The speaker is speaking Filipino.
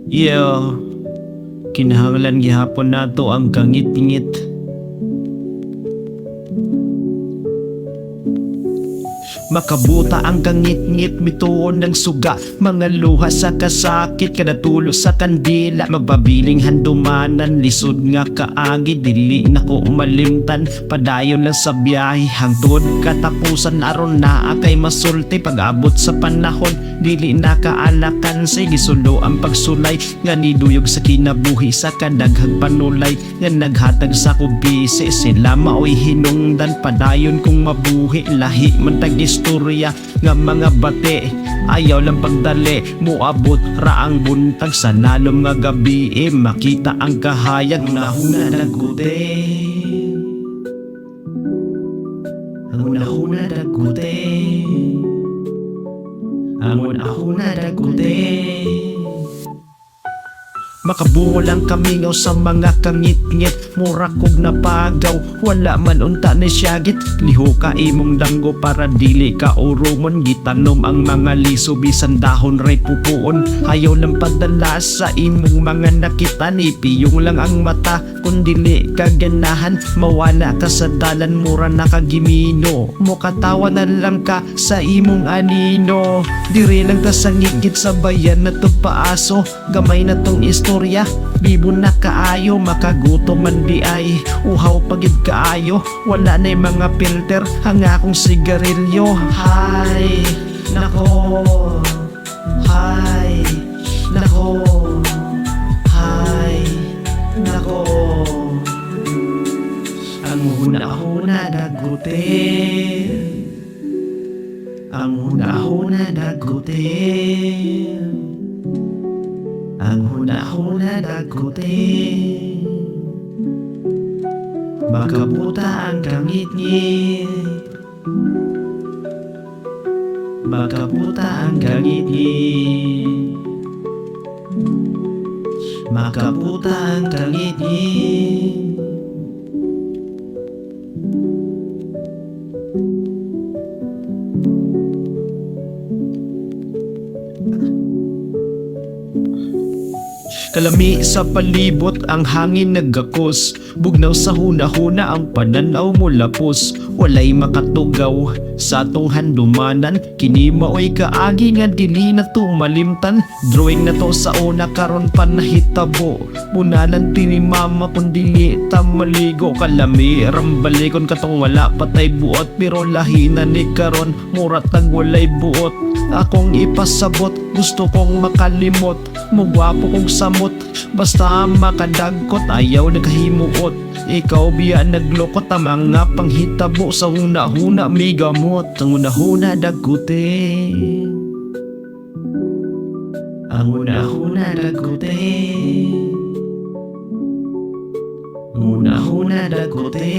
Yeah, kinahanglan gihapon nato ang kangit-ngit. Makabuta ang kangit-ngit, bituon ng suga, mga luha sa kasakit, kada tulo sa kandila. Magpabiling handumanan, lisod nga kaagi, dili na ko malimtan. Padayon lang sa biyahe, hangtod katapusan, aron naa kay masulti. Pag-abot sa panahon, dili na kaalakan, say gisulo ang pagsulay, nga niduyog sa kinabuhi sa kadaghang panulay, nga naghatag sa kubisi. Sila maoy hinungdan, padayon kung mabuhi, lahi man tag istorya nga mga bate. Ayaw lang pagdali, muabot ra ang buntag sa nalom nga gabi, makita ang kahayag. Hunahuna dagute, ang hunahuna dagute, ang hunahuna dagute. Makabungo lang kamingaw sa mga kangit-ngit, mura kog napagaw, wala man unta ni syagit. Liho ka imong danggo para dili ka urumon, gitanom ang mga liso bisan dahon ray pupuon. Ayaw lang padala sa imong mga nakita, ipiyong lang ang mata kung dili ka ganahan. Mawala ka sa dalan, mura na kagimino, mukatawa na lang ka sa imong anino. Diri lang ta sa ngigit sa bayan na to paaso, gamay na tong istorya, bibo na kaayo, makagutom man di ay uhaw pagid kaayo. Wala na mga filter ang akong sigarilyo. Hay nako, hay nako, hay nako, ang hunahuna dagute, ang hunahuna dagute, ang hunahuna dagute. Makabuta ang kangit-ngit, makabuta ang kangit-ngit, makabuta ang kangit-ngit. Kalami sa palibot ang hangin nagakos, bugnaw sa hunahuna ang pananaw mo lapos. Walay makatugaw sa atong handumanan, kini maoy kaagi nga dili na to malimtan. Drawing na to sa una karon pa nahitabo, munanan tini mama kung dili ta maligo. Kalami rambalikon katong wala patay buot, pero lahi na ni karon murat tag walay buot. Akong ipasabot, gusto kong makalimot, mugwapo kong samot, basta makadagkot, ayaw naghimuot. Ikaw biya naglokot, ang mga panghitabo sa hunahuna may gamot. Ang hunahuna dagute, ang hunahuna dagute, ang hunahuna dagute.